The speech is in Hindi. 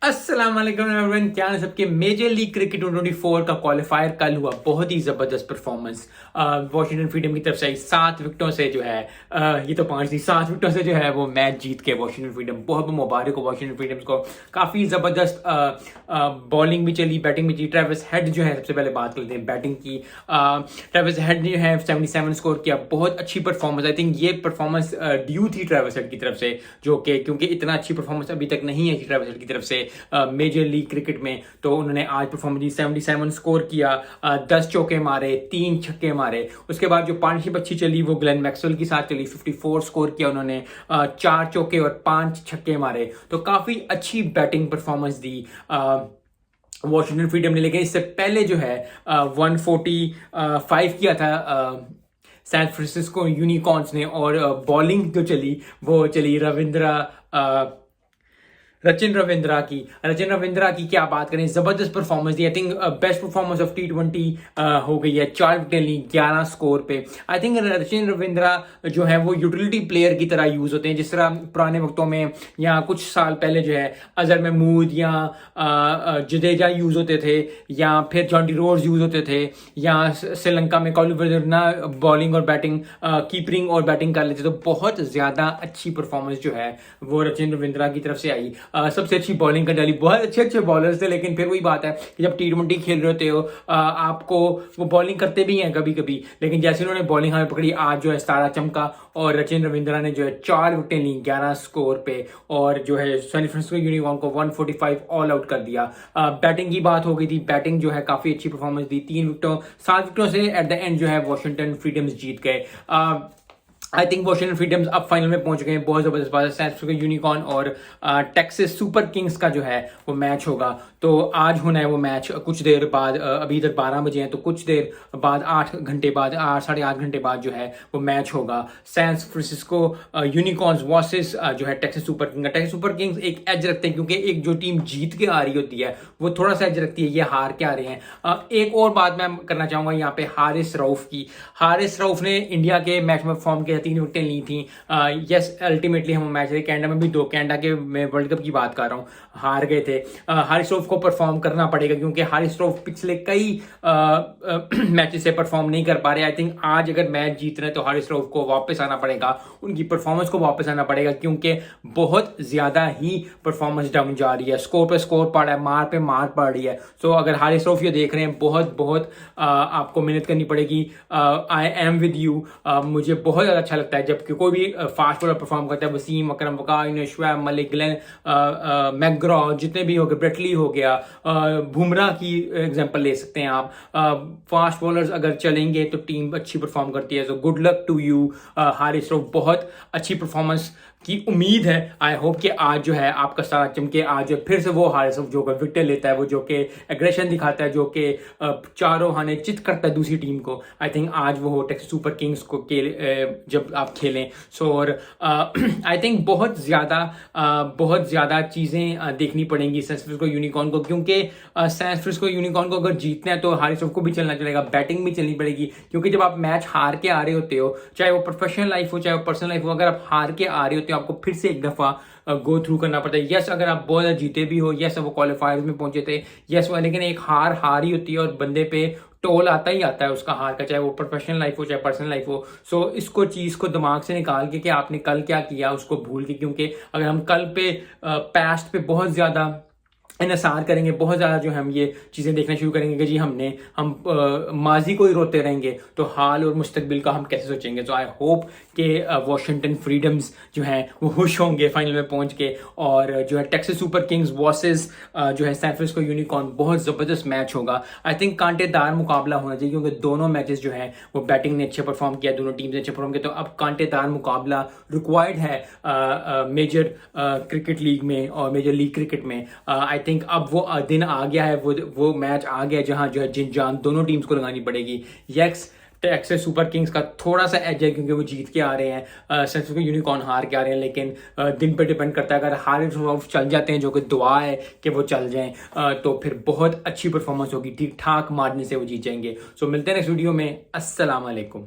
अस्सलाम वालेकुम एवरीवन, क्या है सबके। मेजर लीग क्रिकेट 2024 का क्वालिफायर कल हुआ। बहुत ही ज़बरदस्त परफॉर्मेंस वॉशिंगटन फ्रीडम की तरफ से आई। 7 विकेटों से जो है ये तो 5 थी, 7 विकेटों से जो है वो मैच जीत के वॉशिंगटन फ्रीडम, बहुत बहुत मुबारक हो वॉशिंगटन फ्रीडम को। काफ़ी ज़बरदस्त बॉलिंग भी चली, बैटिंग भी चली। ट्रेविस हेड जो है, सबसे पहले बात करते हैं बैटिंग की। ट्रेविस हेड जो है 77 स्कोर किया, बहुत अच्छी परफॉर्मेंस। आई थिंक ये परफॉर्मेंस ड्यू थी ट्रेविस हेड की तरफ से, जो कि क्योंकि इतना अच्छी परफॉर्मेंस अभी तक नहीं है ट्रेविस हेड की तरफ से मेजर लीग क्रिकेट में। तो उन्होंने आज परफॉर्मेंस दी, 77 स्कोर किया, 10 चौके मारे, 3 छक्के मारे। उसके बाद जो पार्टनरशिप अच्छी चली वो ग्लेन मैक्सवेल के साथ चली। 54 स्कोर किया उन्होंने, 4 चौके और 5 छक्के मारे। तो काफी अच्छी बैटिंग परफॉर्मेंस दी वॉशिंगटन फ्रीडम ने। लेकिन इससे पहले जो है 145 किया था सैन फ्रांसिस्को यूनिकॉर्न्स ने। और बॉलिंग जो चली वो चली रचिन रविंद्रा की क्या बात करें, जबरदस्त performance the. I think best performance of T20 हो गई है। 4 विकेट ली 11 स्कोर पे। आई थिंक रचिन रविंद्रा जो है वो यूटिलिटी प्लेयर की तरह यूज होते हैं, जिस तरह पुराने वक्तों में या कुछ साल पहले जो है अजहर महमूद या जडेजा यूज होते थे, या फिर जॉन्टी रोड्स यूज होते थे, या श्रीलंका में कॉलिवर ना बॉलिंग और बैटिंग, कीपरिंग और बैटिंग कर लेते। तो बहुत ज्यादा अच्छी परफॉर्मेंस जो है वो रचिन रविंद्रा की तरफ से आई। सबसे अच्छी बॉलिंग कर डाली। बहुत अच्छे अच्छे बॉलर्स थे, लेकिन फिर वही बात है कि जब T20 खेल रहे होते हो आपको वो बॉलिंग करते भी हैं कभी कभी, लेकिन जैसे उन्होंने बॉलिंग हमें पकड़ी आज जो है तारा चमका। और रचिन रविंद्रा ने जो है 4 विकेटें ली 11 स्कोर पे, और जो है सैन फ्रांसिस्को यूनिकॉर्न को 145 ऑल आउट कर दिया। बैटिंग की बात हो गई थी, बैटिंग जो है काफी अच्छी परफॉर्मेंस दी। 7 विकेटों से एट द एंड जो है वॉशिंगटन फ्रीडम्स जीत गए। आई थिंक वॉशिंगटन फ्रीडम्स अब फाइनल में पहुंच गए हैं। बहुत जबरदस्त बात है। सैन फ्रांसिस्को यूनिकॉर्न और टेक्सास सुपर किंग्स का जो है वो मैच होगा। तो आज होना है वो मैच कुछ देर बाद। अभी तक 12 बजे हैं, तो कुछ देर बाद 8 घंटे बाद, 8 घंटे बाद जो है वो मैच होगा। सैन फ्रांसिस्को यूनिकॉर्न्स वर्सेस जो है Texas super Kings. Texas super Kings एक एज रखते हैं, क्योंकि एक जो टीम जीत के आ रही होती है वो थोड़ा सा एज रखती है, ये हार के आ रहे हैं। एक और बात मैं करना चाहूंगा यहाँ पे हारिस रऊफ की। हारिस रऊफ ने इंडिया के मैच में परफॉर्म किया, 3 विकेटें ली थी। यस, अल्टीमेटली हम मैच कनाडा में भी 2, कनाडा के मैं वर्ल्ड कप की बात कर रहा हूँ, हार गए थे। हारिस रऊफ को परफॉर्म करना पड़ेगा, क्योंकि हारिस रऊफ पिछले कई मैचेस से परफॉर्म नहीं कर पा रहे। आई थिंक आज अगर मैच जीत रहे हैं तो हारिस रऊफ को वापस आना पड़ेगा, उनकी परफॉर्मेंस को वापस आना पड़ेगा, क्योंकि बहुत ज्यादा ही परफॉर्मेंस डाउन जा रही है। स्कोर पे स्कोर पड़ रहा है, मार पे मार पड़ रही है। सो अगर हारिस रऊफ ये देख रहे हैं, बहुत बहुत आपको मेहनत करनी पड़ेगी। I am with you. मुझे बहुत ज्यादा अच्छा लगता है जब कोई भी फास्ट बॉलर परफॉर्म करता है। वसीम अकरम, वकार, शुएब मलिक, ग्लेन मैकग्रॉ, जितने भी हो गए, ब्रेटली हो गया, बुमराह की एग्जांपल ले सकते हैं आप। फास्ट बॉलर्स अगर चलेंगे तो टीम अच्छी परफॉर्म करती है। So good luck to you Haris Rauf. बहुत अच्छी परफॉर्मेंस की उम्मीद है। आई होप कि आज जो है आपका सारा चमके। आज फिर से वो हारिस रऊफ जो विकेट लेता है, वो जो कि एग्रेशन दिखाता है, जो कि चारों हाने चित करता है दूसरी टीम को। आई थिंक आज वो टेक्सास सुपर किंग्स को जब आप खेलें। सो और आई थिंक बहुत ज्यादा चीजें देखनी पड़ेंगी सैन फ्रांसिस्को यूनिकॉर्न को, क्योंकि सैन फ्रांसिस्को यूनिकॉर्न को अगर जीतना है तो हारिस रऊफ को भी चलना चलेगा, बैटिंग भी चलनी पड़ेगी। क्योंकि जब आप मैच हार के आ रहे होते हो, चाहे वो प्रोफेशनल लाइफ हो चाहे वो पर्सनल लाइफ हो, अगर आप हार के आ रहे होते हो आपको फिर से एक दफा गो थ्रू करना पड़ता है। यस, अगर आप बहुत जीते भी हो, यस वो क्वालिफायर्स में पहुंचे थे, यस वो, लेकिन एक हार ही होती है और बंदे पे टोल आता ही आता है उसका हार का, चाहे वो प्रोफेशनल लाइफ हो चाहे पर्सनल लाइफ हो। सो इसको चीज को दिमाग से निकाल के कि आपने कल क्या किया उसको भूल के, क्योंकि अगर हम कल पे पास्ट पे बहुत ज्यादा इन्हिसार करेंगे, बहुत ज़्यादा जो हम ये चीज़ें देखना शुरू करेंगे कि जी हम माजी को ही रोते रहेंगे, तो हाल और मुस्तकबिल का हम कैसे सोचेंगे। तो आई होप कि वॉशिंगटन फ्रीडम्स जो हैं वो खुश होंगे फाइनल में पहुंच के। और जो है टेक्सास सुपर किंग्स वर्सेस जो है सैन फ्रांसिस्को यूनिकॉर्न, बहुत ज़बरदस्त मैच होगा। आई थिंक कांटेदार मुकाबला होना चाहिए, क्योंकि दोनों मैचेस जो हैं वो बैटिंग ने अच्छे परफॉर्म किया, दोनों टीम ने अच्छे परफॉर्म किया। तो अब कांटेदार मुकाबला रिक्वायर्ड है मेजर क्रिकेट लीग में और मेजर लीग क्रिकेट में। आई थिंक अब वो दिन आ गया है, वो मैच आ गया जहां जो है जिन जान दोनों टीम्स को लगानी पड़ेगी। यस, टेक्सास सुपर किंग्स का थोड़ा सा एज है, क्योंकि वो जीत के आ रहे हैं, सैन फ्रांसिस्को यूनिकॉर्न हार के आ रहे हैं। लेकिन दिन पे डिपेंड करता है, अगर हारिस रऊफ चल जाते हैं, जो कि दुआ है कि वो चल जाएं, तो फिर बहुत अच्छी परफॉर्मेंस होगी, ठीक ठाक मार्जिन से वो जीत जाएंगे। सो मिलते हैं नेक्स्ट वीडियो में। अस्सलाम वालेकुम।